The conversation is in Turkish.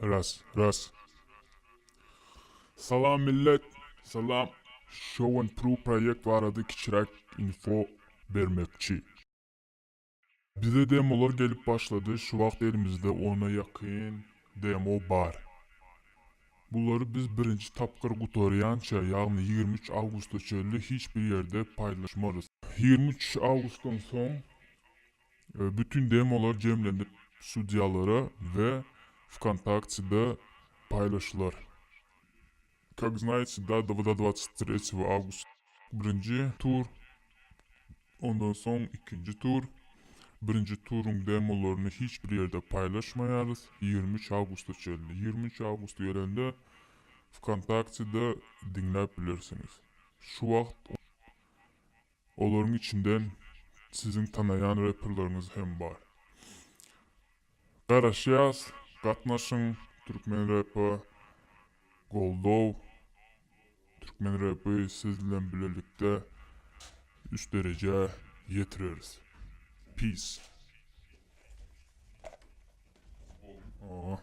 Ras, ras. Salam millet, salam. Show and Pro proyekt vardı kiçirek info vermekçi. Bize demolar gelip başladı. Şu vaxt elimizde ona yakın demo var. Bunları biz birinci tapkır qutaryança, yani 23 Ağustos çölü hiçbir yerde paylaşmarız. 23 Ağustos'tan son bütün demolar cemlenip stüdyalara ve ВКонтакте'de paylaşılır. Как знаете, да, до 23 августа birinci tur, ondan sonra ikinci tur. Birinci turun demolarını hiçbir yerde paylaşmayarız. 23 Ağustos geldi. 23 Ağustos gelende ВКонтакте'de dinleyebilirsiniz. Şu vaxt onların içinden sizin tanıyan rapperlarınız hem var. Qaraşyaz, qatnaşın, Türkmen rapı, Goldov, Türkmen rapı sizle birlikte üst derece yetiririz. Peace. Aa.